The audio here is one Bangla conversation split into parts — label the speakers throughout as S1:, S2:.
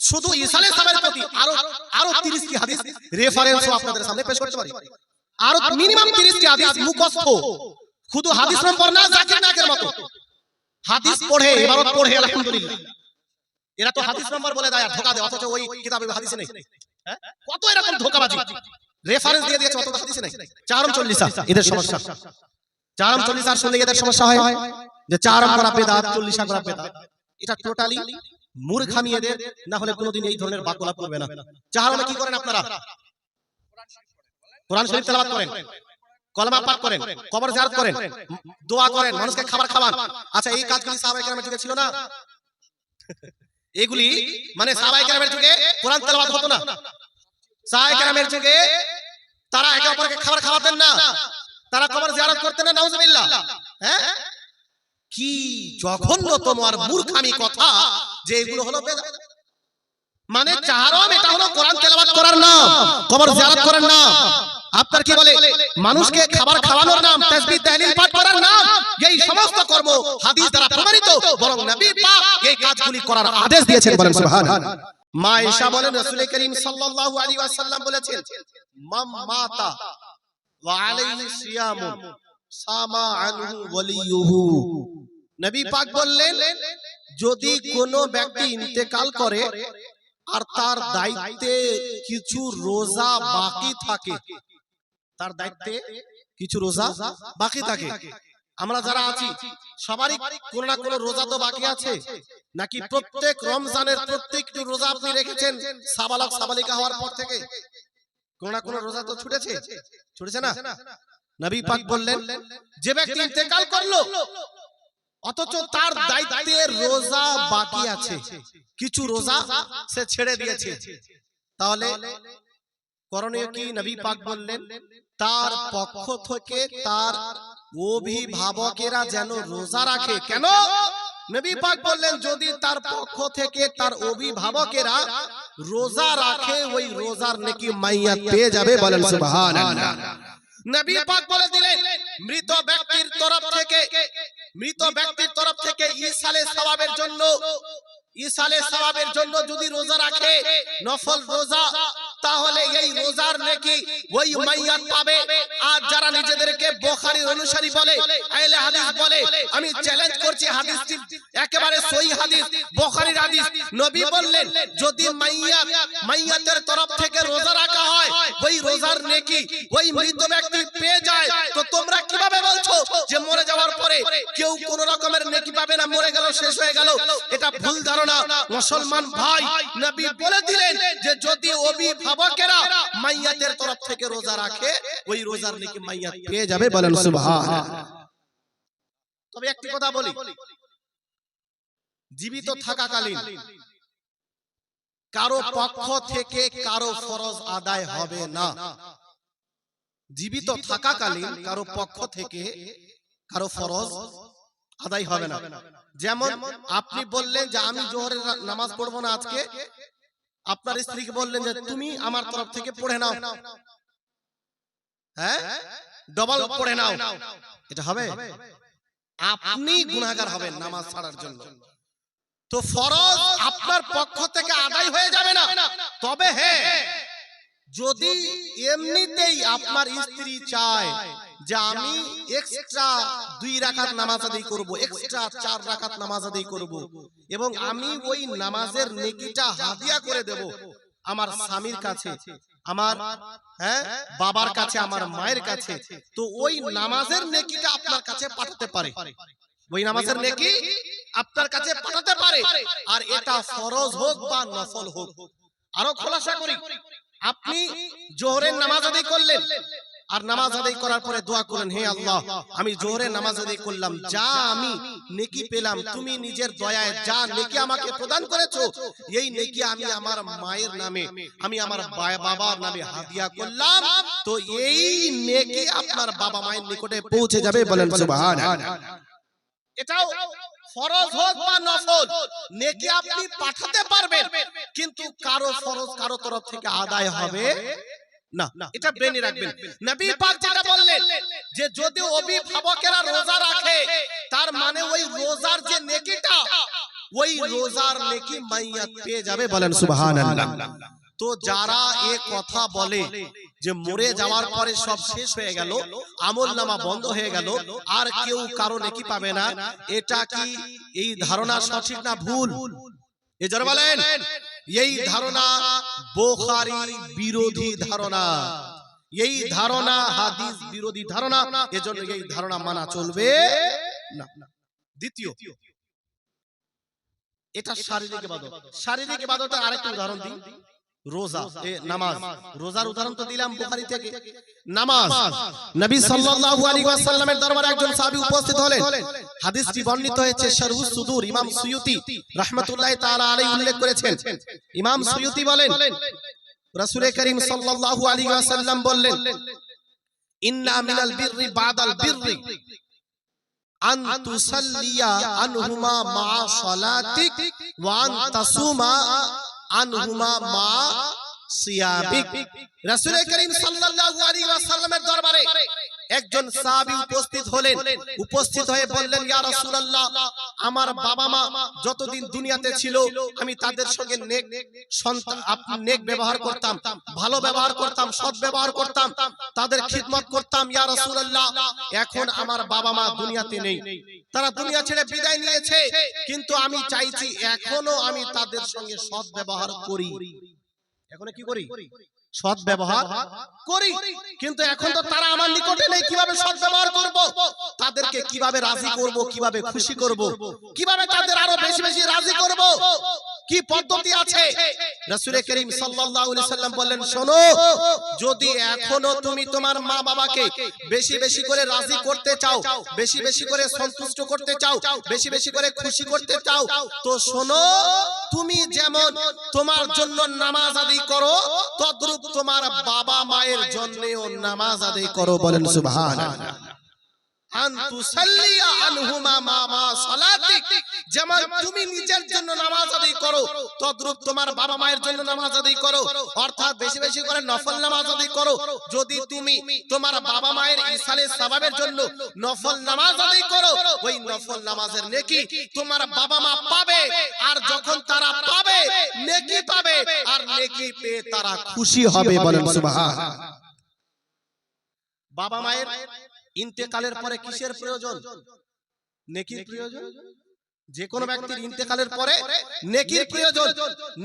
S1: শুধু ঈসা আলাইহিস সালামের প্রতি আরো 30টি হাদিস রেফারেন্সও আপনাদের সামনে পেশ করতে পারি। আরো মিনিমাম 30টি হাদিস মুখস্থ, শুধু হাদিস নম্বর না, জাকির নায়কের মতো হাদিস পড়ে ইবারত পড়ে আলহামদুলিল্লাহ। এরা তো হাদিস নম্বর বলে দেয় আর ধোঁকা দেয়, অথচ ওই কিতাবে হাদিসে নেই। কত এরকম ধোঁকাবাজি, রেফারেন্স দিয়ে দিয়েছে, অত হাদিসে নেই। চারম চল্লিশা এদের সমস্যা, চারম চল্লিশা শুনলে এদের সমস্যা হয় যে চারম করা বেদাত, চল্লিশা করা বেদাত। এটা টোটালি মূর্খামি এদের, না হলে কোনোদিন এই ধরনের বাকলা করবে না। চারমে কি করেন আপনারা? কোরআন শরীফ তেলাওয়াত করেন, কলমা পাঠ করেন, কবর জিয়ারত করেন, দোয়া করেন, মানুষকে খাবার খাওয়ান। আচ্ছা, এই কাজগুলি সাহাবায়ে কেরামের যুগে ছিল না? এগুলি মানে সাহাবায়ে কেরামের যুগে কোরআন তেলাওয়াত হতো না? সাহাবায়ে কেরামের যুগে তারা একে অপরকে খাবার খাওয়াতেন না? তারা কবর জিয়ারত করতেন না? নাউজুবিল্লাহ। হ্যাঁ, কি জঘন্যতম আর মূর্খামি কথা যে এগুলো হলো বেদাত। মানে চারম এটা হলো কোরআন তেলাওয়াত করার নাম, কবর জিয়ারত করার নাম। আপনার কি বলে মানুষকে খাবার খাওয়ানোর নাম, তাসবিহ তাহলিল পাঠ করার নাম। এই সমস্ত কর্ম হাদিস দ্বারা প্রমাণিত, বরং নবী পাক এই কাজগুলি করার আদেশ দিয়েছেন, বলেন সুবহানাল্লাহ। মা আয়েশা বলেন রাসূল করিম সাল্লাল্লাহু আলাইহি ওয়াসাল্লাম বলেছেন, মান মাতা ওয়া আলাইহি সিয়ামুন সামা আনহু ওয়ালিয়ুহু। নবী পাক বললেন, যদি কোনো ব্যক্তি ইন্তেকাল করে আর তার দায়িত্বে কিছু রোজা বাকি থাকে, তার দায়িত্বে কিছু রোজা বাকি থাকে। আমরা যারা আছি সবারই কোন না কোন রোজা তো বাকি আছে, নাকি প্রত্যেক রমজানের প্রত্যেকটি রোজা আপনি রেখেছেন সাবালক সাবালিকা হওয়ার পর থেকে? কোন না কোন রোজা তো ছুটেছে না? নবী পাক বললেন, যে ব্যক্তি ইন্তেকাল করলো অথচ তার দায়িত্বে রোজা বাকি আছে, কিছু রোজা সে ছেড়ে দিয়েছে, তাহলে করণীয় কি? নবী পাক বললেন, তার পক্ষ থেকে তার অভিভাবকেরা যেন রোজা রাখে। কেন? নবী পাক বললেন, যদি তার পক্ষ থেকে তার অভিভাবকেরা রোজা রাখে, ওই রোজার নেকি মাইয়াত পেয়ে যাবে, বলেন সুবহানাল্লাহ। নবী পাক বলে দিলেন, মৃত ব্যক্তির তরফ থেকে ইসালে সওয়াবের জন্য যদি রোজা রাখে, নফল রোজা, তাহলে এই রোজার নেকি ওই মাইয়াত পাবে। আর যারা নিজেদেরকে বুখারীর অনুসারী বলে, আহলে হাদিস বলে, আমি চ্যালেঞ্জ করছি, হাদিসটি একেবারে সহিহ হাদিস, বুখারীর হাদিস। নবী বললেন, যদি মাইয়াতের তরফ থেকে রোজা রাখা হয়, ওই রোজার নেকি ওই মৃত ব্যক্তি পেয়ে যায়, তো তোমরা কিভাবে বলছো যে মরে যাওয়ার পরে কেউ কোন রকমের নেকি পাবে না, মরে গেল, শেষ হয়ে গেল? এটা ভুল ধারণা মুসলমান ভাই। নবী বলে দিলেন যে যদি অভিভাবকেরা মাইয়াতের তরফ থেকে রোজা রাখে, ওই রোজার নেকি মাইয়াত পেয়ে যাবে, বলেন সুবহানাল্লাহ। তবে একটি কথা বলি, জীবিত থাকাকালীন কারো পক্ষ থেকে কারো ফরজ আদায় হবে না। জীবিত থাকাকালীন কারো পক্ষ থেকে কারো ফরজ আদায় হবে না। যেমন আপনি বললেন যে আমি জোহরের নামাজ পড়বো না আজকে, আপনার স্ত্রীকে বললেন যে তুমি আমার তরফ থেকে পড়ে নাও, হ্যাঁ ডবল পড়ে নাও, এটা হবে? আপনি গুনাহগার হবেন নামাজ ছাড়ার জন্য। তো ফরজ আপনার পক্ষ থেকে আদায় হয়ে যাবে না। তবে হ্যাঁ, যদি এমনিতেই আপনার স্ত্রী চায় যে আমি এক্সট্রা 2 রাকাত নামাজ আদায় করব, এক্সট্রা 4 রাকাত নামাজ আদায় করব, এবং আমি ওই নামাজের নেকিটা হাদিয়া করে দেব আমার স্বামীর কাছে, আমার বাবার কাছে, আমার মায়ের কাছে, তো ওই নামাজের নেকিটা আপনার কাছে পাঠাতে পারে, ওই নামাজের নেকি আপনার কাছে পাঠাতে পারে। আর এটা ফরজ হোক বা নফল হোক। আরো খোলাসা করি, আপনি জোহরের নামাজ আদায় করলেন, আর নামাজ আদায় করার পরে দোয়া করেন, হে আল্লাহ, আমি জোহরের নামাজ আদায় করলাম, যা আমি নেকি পেলাম, তুমি নিজের দয়ায় যা নেকি আমাকে প্রদান করেছো, এই নেকি আমি আমার মায়ের নামে, আমি আমার বাবার নামে হাদিয়া করলাম, তো এই নেকি আপনার বাবা মায়ের নিকটে পৌঁছে যাবে, বলেন সুবহানাল্লাহ। এটাও ফরজ হোক বা নফল, নেকি আপনি পাঠাতে পারবেন, কিন্তু কারো ফরজ কারো তরফ থেকে আদায় হবে না, এটা ব্রেনে রাখবেন। নবী পাক যেটা বললেন যে যদি অভিভাবকেরা রোজা রাখে, তার মানে ওই রোজার যে নেকিটা ওই রোজার নেকি মাইয়াত পেয়ে যাবে, বলেন সুবহানাল্লাহ। তো যারা এ কথা বলে যে মরে যাওয়ার পরে সব শেষ হয়ে গেল, আমলনামা বন্ধ হয়ে গেল, আর কেউ কারো নেকি পাবে না, এটা কি এই ধারণা সঠিক না ভুল? এজন্য বলেন এই ধারণা বুখারী বিরোধী ধারণা, এই ধারণা হাদিস বিরোধী ধারণা, এজন্য এই ধারণা মানা চলবে না। দ্বিতীয়, এটা শারীরিক ইবাদত। শারীরিক ইবাদতের আরেকটা উদাহরণ দিই, রোজা, নামাজ। রোজার উদাহরণ তো দিলাম বুখারী থেকে। নামাজ, নবী সাল্লাল্লাহু আলাইহি ওয়াসাল্লামের দরবারে একজন সাহাবী উপস্থিত হলেন। হাদিসটি বর্ণিত হয়েছে শারহুস সুদূর, ইমাম সুয়ুতি রাহমাতুল্লাহি তাআলা আলাইহি উল্লেখ করেছেন। ইমাম সুয়ুতি বলেন, রাসূল করিম সাল্লাল্লাহু আলাইহি ওয়াসাল্লাম বললেন, ইন্না মিনাল বিররি বাদাল বিররি আন তুসাল্লিয়া আনহুমা মা সালাতিক ওয়া আন তাসুমা আনহুমা মা সিয়াবিক। রাসূল করিম সাল্লাল্লাহু আলাইহি ওয়াসাল্লামের দরবারে একজন সাহাবী উপস্থিত হলেন। উপস্থিত হয়ে বললেন, ইয়া রাসূলুল্লাহ, আমার বাবা মা যতদিন দুনিয়াতে ছিল আমি তাদের সঙ্গে নেক ব্যবহার করতাম, ভালো ব্যবহার করতাম, সৎ ব্যবহার করতাম, তাদের খিদমত করতাম। ইয়া রাসূলুল্লাহ, এখন আমার বাবা মা দুনিয়াতে নেই, তারা দুনিয়া ছেড়ে বিদায় নিয়েছে, কিন্তু আমি চাইছি এখনো আমি তাদের সঙ্গে সৎ ব্যবহার করি। এখন কি করি? সৎ ব্যবহার করি, কিন্তু এখন তো তারা আমার নিকটে নেই, কিভাবে সৎ ব্যবহার করব? তাদেরকে কিভাবে রাজি করব, কিভাবে খুশি করব, কিভাবে তাদের আরো বেশি বেশি রাজি করব, কি পদ্ধতি আছে? রাসূল করিম সাল্লাল্লাহু আলাইহি সাল্লাম বললেন, শোনো, যদি এখনো তুমি তোমার মা বাবাকে বেশি বেশি করে রাজি করতে চাও, বেশি বেশি করে সন্তুষ্ট করতে চাও, বেশি বেশি করে খুশি করতে চাও, তো শোনো, তুমি যেমন তোমার জন্য নামাজ আদায় করো, তদ্রূপ তোমার বাবা মায়ের জন্যও নামাজ আদায় করো, বলেন সুবহানাল্লাহ। আন তুসাল্লিয়া আনহুমা মা সালাতিক, যেমন তুমি নিজের জন্য নামাজ আদায় করো, তদ্রূপ তোমার বাবা মায়ের জন্য নামাজ আদায় করো, অর্থাৎ বেশি বেশি করে নফল নামাজ আদায় করো। যদি তুমি তোমার বাবা মায়ের ইসালে সওয়াবের জন্য নফল নামাজ আদায় করো, ওই নফল নামাজের নেকি তোমার বাবা মা পাবে, আর যখন তারা পাবে নেকি পাবে, আর নেকি পেয়ে তারা খুশি হবে, বলেন সুবহানাল্লাহ। বাবা মায়ের ইন্তেকালের পরে কিসের প্রয়োজন? নেকির প্রয়োজন। যে কোনো ব্যক্তির ইন্তেকালের পরে নেকির প্রয়োজন।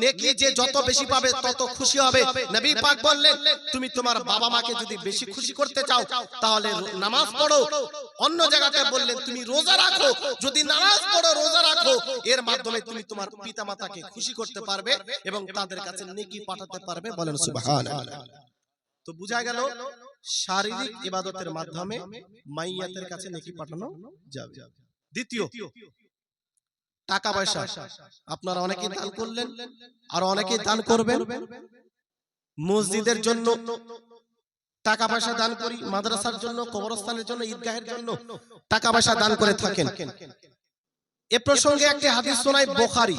S1: নেকি যে যত বেশি পাবে তত খুশি হবে। নবী পাক বললেন, তুমি তোমার বাবা মাকে যদি বেশি খুশি করতে চাও তাহলে নামাজ পড়ো। অন্য জায়গাতে বললেন, তুমি রোজা রাখো, যদি নামাজ পড়ো, রোজা রাখো, এর মাধ্যমে তুমি তোমার পিতামাতাকে খুশি করতে পারবে এবং তাদের কাছে নেকি পাঠাতে পারবে, বলেন সুবহানাল্লাহ। তো বুঝা গেল শারীরিক ইবাদতের মাধ্যমে মাইয়াতের কাছে নেকি পাঠানো যাবে। দ্বিতীয়, টাকা পয়সা। আপনারা অনেকেই দান করলেন, আর অনেকেই দান করবেন। মসজিদের জন্য টাকা পয়সা দান করি, মাদ্রাসার জন্য, কবরস্থানের জন্য, ঈদগাহের জন্য টাকা পয়সা দান করে থাকেন। এ প্রসঙ্গে একটি হাদিস শোনাই বুখারী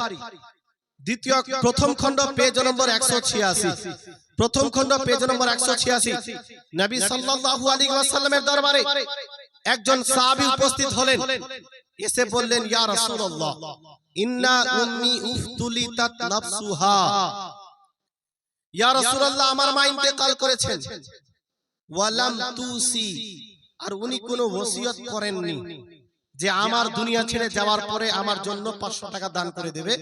S1: প্রথম খণ্ড পেজ নম্বর 186। প্রথম খণ্ড পেজ নম্বর 186। নবী সাল্লাল্লাহু আলাইহি ওয়াসাল্লামের দরবারে একজন সাহাবী উপস্থিত হলেন। এসে বললেন, ইয়া রাসূলুল্লাহ, ইন্না উম্মি উফতুলিতাত নাফসুহা। ইয়া রাসূলুল্লাহ, আমার মা ইন্তেকাল করেছেন, ওয়ালাম তুসি, আর উনি কোনো ওসিয়ত করেননি যে আমার দুনিয়া ছেড়ে যাওয়ার পরে আমার জন্য 500 টাকা দান করে দেবে,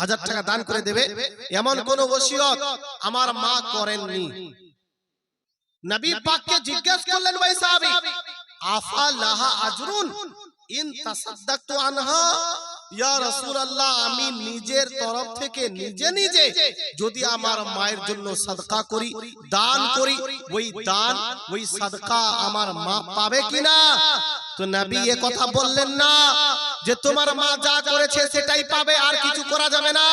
S1: 1000 টাকা দান করে দেবে, এমন কোন ওসিয়ত আমার মা করেননি। নবী পাককে জিজ্ঞেস করলেন ওই সাহাবী, আফা লাহা আজরুন ইন তাসাদদাকতু আনহা। ইয়া রাসূলুল্লাহ, আমি নিজের তরফ থেকে নিজে নিজে যদি আমার মায়ের জন্য সাদকা করি, দান করি, ওই দান, ওই সাদকা আমার মা পাবে কিনা? তো নবী এ কথা বললেন না যে তোমার মা যা করেছে সেটাই পাবে, আর কিছু করা যাবে না,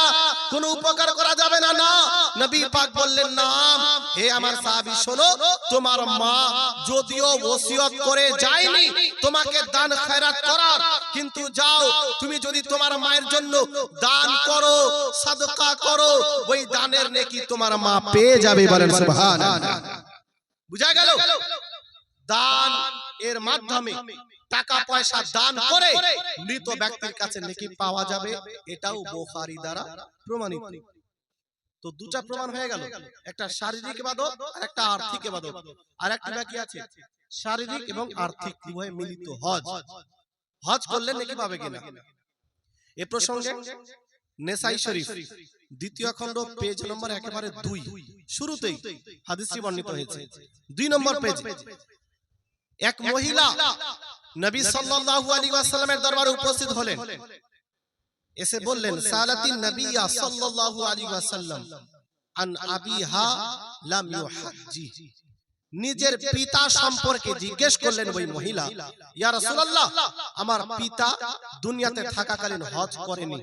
S1: কোনো উপকার করা যাবে না। না, নবী পাক বললেন, না, হে আমার সাহাবী, শোনো, তোমার মা যদিও ওসিয়ত করে যায়নি তোমাকে দান খয়রাত করার, কিন্তু যাও, তুমি যদি তোমার মায়ের জন্য দান করো, সাদকা করো, ওই দানের নেকি তোমার মা পেয়ে যাবে, বলেন সুবহানাল্লাহ। বুঝা গেল? দান এর মাধ্যমে টাকা পয়সা দান করে মৃত ব্যক্তির কাছে নেকি পাওয়া যাবে, এটাও বুখারী দ্বারা প্রমাণিত। তো দুটা প্রমাণ হয়ে গেল, একটা শারীরিক ইবাদত আর একটা আর্থিক ইবাদত। আর একটা বাকি আছে শারীরিক এবং আর্থিক উভয় মিলিত হজ। হজ করলে নেকি পাবে কিনা এ প্রসঙ্গে নেসাই শরীফ দ্বিতীয় খণ্ড পেজ নম্বর একেবারে 2 শুরুতেই হাদিসটি বর্ণিত হয়েছে। 2 নম্বর পেজ, এক মহিলা নবী সাল্লাল্লাহু আলাইহি ওয়াসাল্লামের দরবারে উপস্থিত হলেন, এসে বললেন সালাতিন নবিয়্যা সাল্লাল্লাহু আলাইহি ওয়াসাল্লাম আন আবিহা লাম ইউহাজ্জি। নিজের পিতা সম্পর্কে জিজ্ঞেস করলেন ওই মহিলা, ইয়া রাসূলুল্লাহ, আমার পিতা দুনিয়াতে থাকাকালীন হজ করেনি,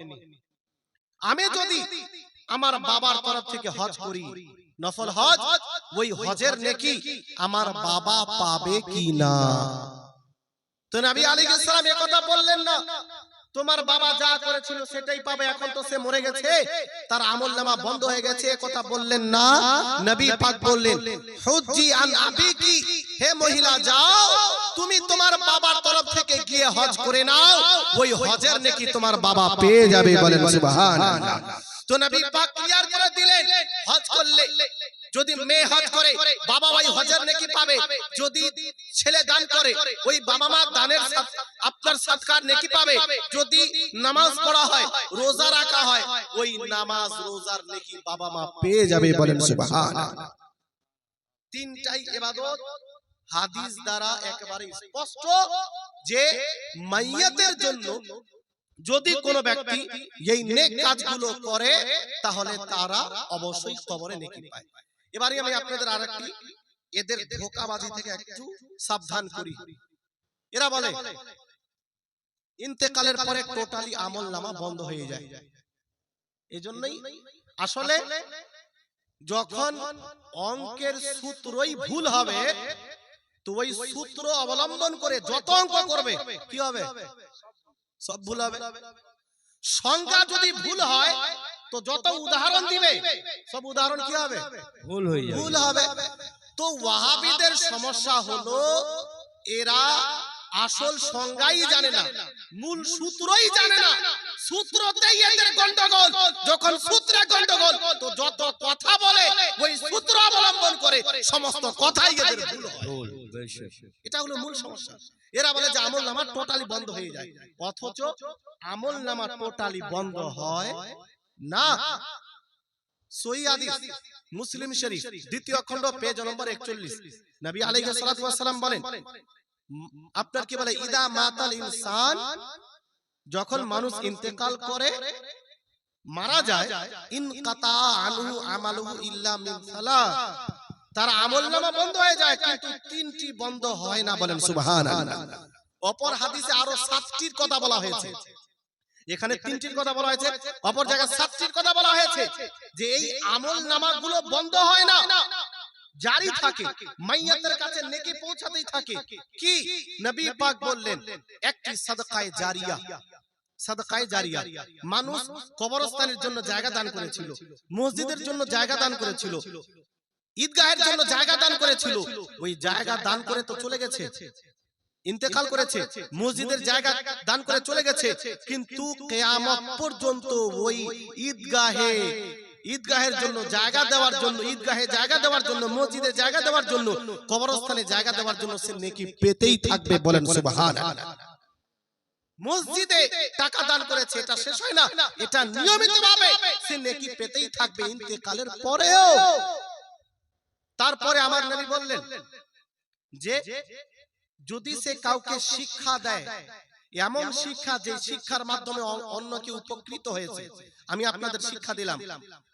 S1: আমি যদি আমার বাবার তরফ থেকে হজ করি নফল হজ, ওই হজের নেকি আমার বাবা পাবে কিনা? তো নবী আলাইহিস সালাম এই কথা বললেন না তোমার বাবা যা করেছিল সেটাই পাবে, এখন তো সে মরে গেছে, তার আমলনামা বন্ধ হয়ে গেছে, এই কথা বললেন না। নবী পাক বললেন হুজ্জি আন আবিকি, হে মহিলা যাও তুমি তোমার বাবার তরফ থেকে গিয়ে হজ করে নাও, ওই হজের নেকি তোমার বাবা পেয়ে যাবে। বলেন সুবহানাল্লাহ। তো নবী পাক ক্লিয়ার করে দিলেন হজ করলে যদি মেয়ে হজ করে বাবা ওই হজের নেকি পাবে, যদি ছেলে দান করে ওই বাবা মা দানের আপনার সদকার নেকি পাবে, যদি নামাজ পড়া হয় রোজা রাখা হয় ওই নামাজ রোজার নেকি বাবা মা পেয়ে যাবে। বলেন সুবহানাল্লাহ। তিনটাই ইবাদত হাদিস দ্বারা একেবারে স্পষ্ট যে মাইয়াতের জন্য যদি কোনো ব্যক্তি এই নেক কাজগুলো করে তাহলে তারা অবশ্যই কবরে নেকি পায়। এবারে আমি আপনাদের আরেকটি এদের ধোঁকাবাজি থেকে একটু সাবধান করি। এরা বলে ইন্তেকালের পরে টোটালি আমলনামা বন্ধ হয়ে যায়, এজন্যই আসলে যখন অঙ্কের সূত্রই ভুল হবে তো ওই সূত্র অবলম্বন করে যত অঙ্ক করবে কি হবে, সব ভুল হবে। সংখ্যা যদি ভুল হয় তো যত উদাহরণ দিবে সব উদাহরণ কি হবে, ভুল হবে। তো ওয়াহাবিদের সমস্যা হলো এরা আসল সংজ্ঞাই জানে না, মূল সূত্রই জানে না, সূত্রতেই এদের গন্ডগোল। যখন সূত্রে গন্ডগোল তো যত কথা বলে ওই সূত্র অবলম্বন করে সমস্ত কথাই এদের ভুল হয়। এটা হলো মূল সমস্যা। এরা বলে যে আমলনামা টোটালি বন্ধ হয়ে যায়, অথচ আমলনামা টোটালি বন্ধ হয় না। সহিহ হাদিস মুসলিম শরীফ দ্বিতীয় খণ্ড পেজ নম্বর 41 নবী আলাইহিস সালাতু ওয়াস সালাম বলেন, আপনার কি বলে ইদা মাতাল ইনসান, যখন মানুষ ইন্তেকাল করে মারা যায়, ইনকাতা আনহু আমালুহু ইল্লা মিন সালাস, তার আমলনামা বন্ধ হয়ে যায় কিন্তু তিনটি বন্ধ হয় না। বলেন সুবহানাল্লাহ। অপর হাদিসে আরো 7টির কথা বলা হয়েছে, এখানে 3টির কথা বলা হয়েছে, অপর জায়গায় 7টির কথা বলা হয়েছে যে এই আমলনামাগুলো বন্ধ হয় না, জারি থাকে, মাইয়াতের কাছে নেকি পৌঁছাতেই থাকে। কি নবী পাক বললেন একটি সাদকায়ে জারিয়া, সাদকায়ে জারিয়া মানুষ কবরস্থানের জন্য জায়গা দান করেছিল, মসজিদের জন্য জায়গা দান করেছিল, ঈদগাহের জন্য জায়গা দান করেছিল, ওই জায়গা দান করে তো চলে গেছে, ইন্তেকাল করেছে, মসজিদের জায়গা দান করে চলে গেছে, কিন্তু কিয়ামত পর্যন্ত ওই ঈদগাহের জন্য জায়গা দেওয়ার জন্য, ঈদগাহে জায়গা দেওয়ার জন্য, মসজিদে জায়গা দেওয়ার জন্য, কবরস্থানে জায়গা দেওয়ার জন্য সে নেকি পেতেই থাকবে। বলেন সুবহানাল্লাহ। মসজিদে টাকা দান করেছে এটা শেষ হয় না, এটা নিয়মিতভাবে সে নেকি পেতেই থাকবে ইন্তেকালের পরেও। তারপরে আমার নবী বললেন যে যদি সে কাউকে শিক্ষা দেয়, এমন শিক্ষা যে শিক্ষার মাধ্যমে অন্য কেউ উপকৃত হয়েছে, আমি আপনাদের শিক্ষা দিলাম,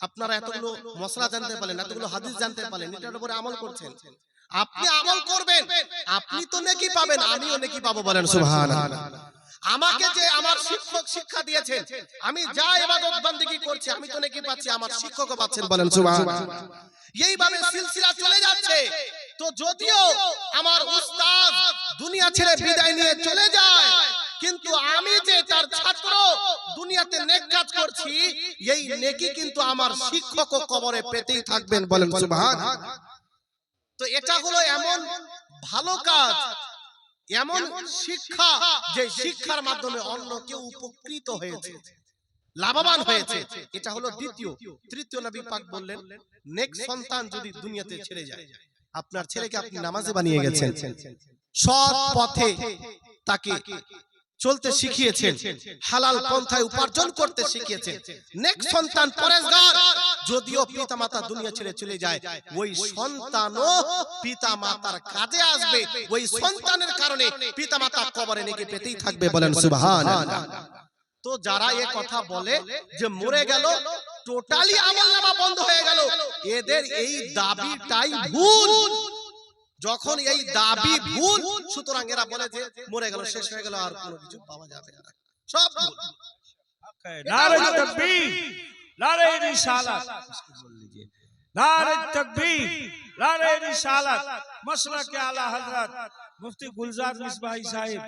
S1: আপনারা এতগুলো মশলা জানতে পারলেন, এতগুলো হাদিস জানতে পারলেন, এটার উপরে আমল করছেন, আপনি আমল করবেন, আপনি তো নেকি পাবেন, আমিও নেকি পাবো। বলেন সুবহানাল্লাহ। আমাকে যে আমার শিক্ষক শিক্ষা দিয়েছেন, আমি যা ইবাদত বান্দেগী করছি আমি তো নেকি পাচ্ছি, আমার শিক্ষকও পাচ্ছেন। বলেন সুবহানাল্লাহ। এইভাবে সিলসিলা চলে যাচ্ছে। তো যদিও আমার উস্তাদ দুনিয়া ছেড়ে বিদায় নিয়ে চলে যায়, কিন্তু আমি যে তার ছাত্র দুনিয়াতে নেক কাজ করছি, এই নেকি কিন্তু আমার শিক্ষকও কবরে পেতেই থাকবেন। বলেন সুবহানাল্লাহ। তো এটা হলো এমন ভালো কাজ এমন শিক্ষা যে শিক্ষার মাধ্যমে অন্য কেউ উপকৃত হয়েছে, লাভবান হয়েছে। এটা হলো দ্বিতীয়। তৃতীয় নবী পাক বললেন, নেক সন্তান যদি দুনিয়াতে ছেড়ে যায়, আপনার ছেলেকে আপনি নামাজে বানিয়ে গেছেন, সৎ পথে তাকে চলতে শিখিয়েছেন, হালাল পন্থায় উপার্জন করতে শিখিয়েছেন, নেক সন্তান পরেশগার, যদিও পিতামাতা দুনিয়া ছেড়ে চলে যায়, ওই সন্তানও পিতামাতার কাজে আসবে, ওই সন্তানের কারণে পিতামাতা কবরে নেকি পেতেই থাকবে। বলেন সুবহানাল্লাহ। তো যারা এই কথা বলে যে মরে গেল টোটালি আমলনামা বন্ধ হয়ে গেল, এদের এই দাবিটাই ভুল। যখন এই দাবি ভুল, সুতরাং এরা বলে যে মরে গেল, শেষ হয়ে গেল, আর কোনো কিছু পাওয়া যাবে না, সব ভুল।
S2: নারে তাকবীর, নারে রিসালাত, নারে তাকবীর, নারে রিসালাত, মাসলাকে আলা হযরত মুফতি গুলজার মিসবাহি সাহেব।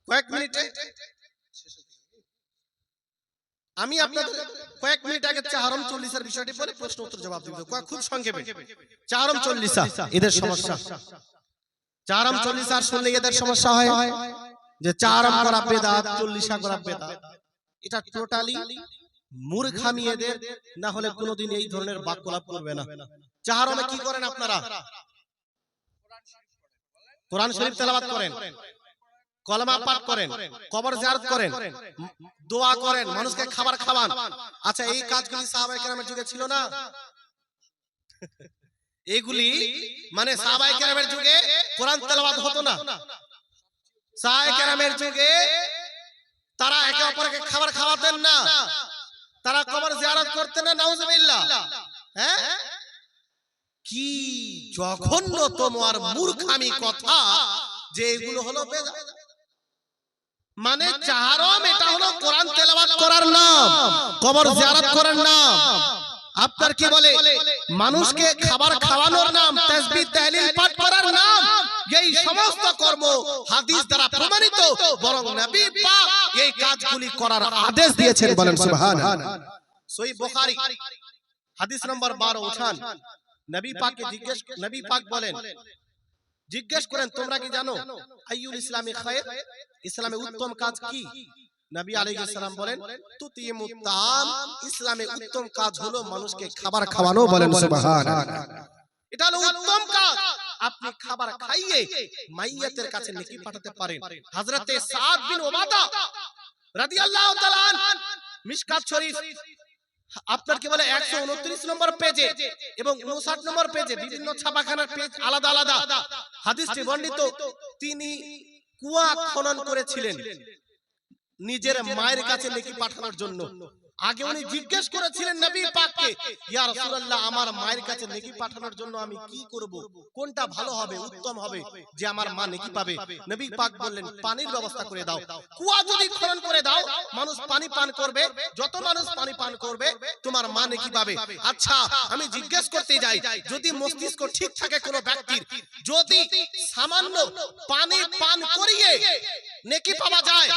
S1: কয়েক মিনিটে আমি আপনাদের কয়েক মিনিট আগে চাহারম 40 এর বিষয়টি বলে প্রশ্ন উত্তর জবাব দিব, খুব সংক্ষেপে। চাহারম 40 এদের সমস্যা, চাহারম 40 আর শুনলে এদের সমস্যা হয় যে চাহারম করা বেদাত, 40 করা বেদাত। এটা টোটালি মূর্খামি এদের, না হলে কোনোদিন এই ধরনের বাক্যলাপ করবে না। চাহারমে কি করেন আপনারা? কোরআন শরীফ তেলাওয়াত করেন, কলমা পাঠ করেন, কবর জিয়ারত করেন, দোয়া করেন, মানুষকে খাবার খাওয়ান। আচ্ছা, এই কাজগুলি সাহাবায়ে কেরামের যুগে ছিল না? এইগুলি মানে সাহাবায়ে কেরামের যুগে কোরআন তেলাওয়াত হতো না? সাহাবায়ে কেরামের যুগে তারা একে অপরকে খাবার খাওয়াতেন না, তারা কবর জিয়ারত করতেন না, নাউজুবিল্লাহ। হ্যাঁ, কি জঘন্যতম আর মূর্খামি কথা যে এগুলো হলো বেদাত। মানে চাহারম এটা হলো কোরআন তেলাওয়াত করার নাম, কবর জিয়ারত করার নাম। আপনার কি বলে মানুষকে খাবার খাওয়ানোর নাম, তাসবিহ তাহলিল পাঠ করার নাম। এই সমস্ত কর্ম হাদিস দ্বারা প্রমাণিত, বরং নবী পাক এই কাজগুলি করার আদেশ দিয়েছেন। বলেন সুবহানাল্লাহ। সহিহ বুখারী হাদিস নম্বর 12 উঠান। নবী পাককে নবী পাক বলেন, জিজ্ঞেস করেন তোমরা কি জানো আইয়ুল ইসলামি খায়র, ইসলামে উত্তম কাজ কি? নবী আলাইহিস সালাম বলেন, তুতিমুত তাম, ইসলামে উত্তম কাজ হলো মানুষকে খাবার খাওয়ানো। বলেন সুবহানাল্লাহ। এটা হলো উত্তম কাজ। আপনি খাবার খাইয়ে মাইয়াতের কাছে নেকি পাঠাতে পারেন। হযরতে সাদ বিন ওবাদা রাদিয়াল্লাহু তাআলা আনহু, মিশকাত শরীফ আপনার কি বলে 129 নম্বর পেজে এবং 59 নম্বর পেজে, বিভিন্ন ছাপাখানার পেজ আলাদা আলাদা, হাদিসটি বর্ণিত। তিনি কুয়া খনন করেছিলেন নিজের মায়ের কাছে নেকি পাঠানোর জন্য। আগে উনি জিজ্ঞেস করেছিলেন নবী পাককে, ইয়া রাসূলুল্লাহ, আমার মায়ের কাছে নেকি পাঠানোর জন্য আমি কি করব, কোনটা ভালো হবে, উত্তম হবে যে আমার মা নেকি পাবে? নবী পাক বললেন, পানির ব্যবস্থা করে দাও। কুয়া যদি খনন করে দাও, মানুষ পানি পান করবে, যত মানুষ পানি পান করবে তোমার মা নেকি পাবে। আচ্ছা, আমি জিজ্ঞেস করতে যাই, যদি মস্তিষ্ক ঠিক থাকে কোন ব্যক্তির, যদি সামান্য পানি পান করিয়ে নেকি পাওয়া যায়,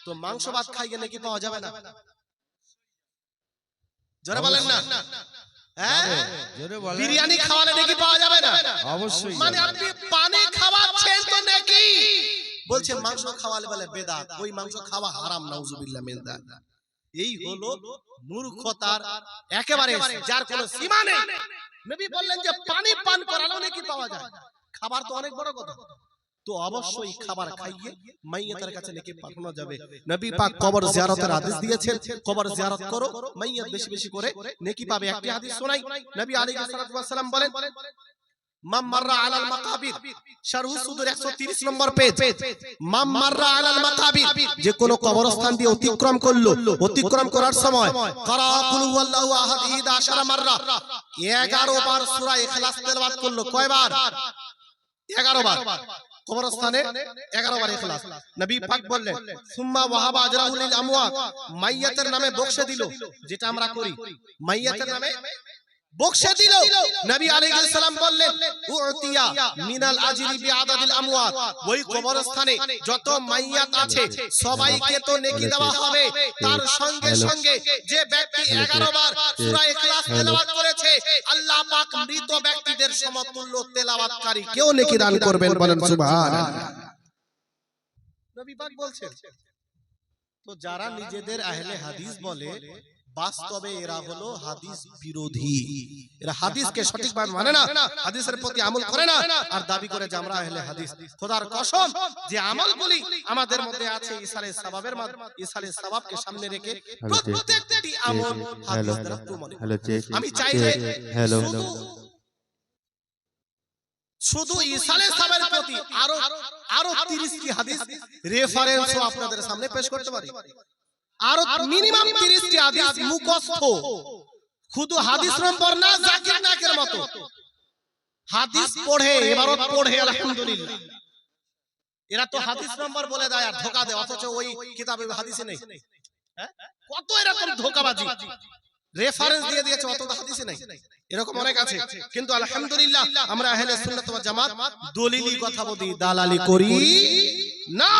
S1: তো মাংস ভাত খাইয়ে নেকি পাওয়া যাবে না? জোরে বলেন না। হ্যাঁ, বিরিয়ানি খাওয়ালে নেকি পাওয়া যাবে না? অবশ্যই। মানে আপনি পানি খাওয়াচ্ছেন তো নেকি, বলছেন মাংস খাওয়ালে বলে বেদাত, ওই মাংস খাওয়া হারাম, নাউজুবিল্লাহ মিন যালিক। এই হলো মূর্খতার একেবারে যার কোনো সীমা নেই। নবী বললেন যে পানি পান করালেও নেকি পাওয়া যায়, খাবার তো অনেক বড় কথা। তো অবশ্যই খাবার খাইয়ে মাইয়াতের কাছে নেকি পাঠানো যাবে। নবী পাক কবর জিয়ারতের আদেশ দিয়েছেন, কবর জিয়ারত করো, মাইয়াত বেশি বেশি করে নেকি পাবে। একটি হাদিস শোনাই, নবী আলাইহিস সালাম বলেন, মাম মাররা আলাল মাকাবির, শারহু সুদুর 130 নম্বর পেজ, মাম মাররা আলাল মাকাবির, যে কোন কবরস্থান দিয়ে অতিক্রম করলো, অতিক্রম করার সময় কারা কুল হুয়াল্লাহু আহাদ 11 মাররা, 11 বার সূরা ইখলাস তেলাওয়াত করলো। কয়বার? 11 বার। কবরস্থানে 11 বার ইখলাস। নবী পাক বললেন, সুম্মা ওয়াহাবা আজরাহু লিল আমওয়াত, মাইয়াতের নামে বকশে দিল, যেটা আমরা করি, মাইয়াতের নামে বকশে দিল। নবী আলাইহিস সালাম বললেন, উতিয়া মিনাল আজরি বিআদাদিল আমওয়াত, ওই কবরস্থানে যত মাইয়াত আছে সবাইকে তো নেকি দেওয়া হবে, তার সঙ্গে সঙ্গে যে ব্যক্তি 11 বার সূরা ইখলাস তেলাওয়াত করেছে, আল্লাহ পাক মৃত ব্যক্তিদের সমতুল্য তেলাওয়াতকারী কেউ নেকি দান করবেন। বলেন সুবহানাল্লাহ। নবী পাক বলছেন। তো যারা নিজেদের আহলে হাদিস বলে, বাস্তবে এরা হলো হাদিস বিরোধী। এরা হাদিসকে সঠিকভাবে মানে না, হাদিসের প্রতি আমল করে না, আর দাবি করে যে আমরা আহলে হাদিস। খোদার কসম, যে আমলগুলি আমাদের মধ্যে আছে ইসালে সাবাবের ইসালে সাবাবকে সামনে রেখে প্রত্যেকটি আমল হাদিস দ্বারা প্রমাণিত। আমি চাই যে শুধু ইসালে সাবাবের প্রতি আরো 30টি হাদিস রেফারেন্সও আপনাদের সামনে পেশ করতে পারি। আরো মিনিমাম 30টি হাদিস মুখস্থ, শুধু হাদিস নম্বর না, জাকির নাকের মতো হাদিস পড়ে, এবারও পড়ে আলহামদুলিল্লাহ। এরা তো হাদিস নম্বর বলে দেয় আর ধোঁকা দেয়, অথচ ওই কিতাবে হাদিসে নেই। কত এরকম ধোঁকাবাজি, রেফারেন্স দিয়ে দিয়েছে, অত হাদিসে নেই। এরকম অনেক আছে, কিন্তু আলহামদুলিল্লাহ আমরা আহলে সুন্নাত ওয়াল জামাত দলিলি কথা বলি, দালালি করি না।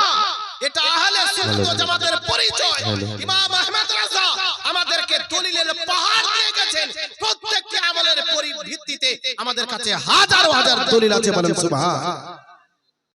S1: এটা আহলে সুন্নাত ওয়াল জামাতের পরিচয়। ইমাম আহমদ রাজা আমাদেরকে দলিলের পাহাড় দিয়ে গেছেন, প্রত্যেকটি আমলের ভিত্তিতে আমাদের কাছে হাজার হাজার দলিল আছে, বলেন সুবহান।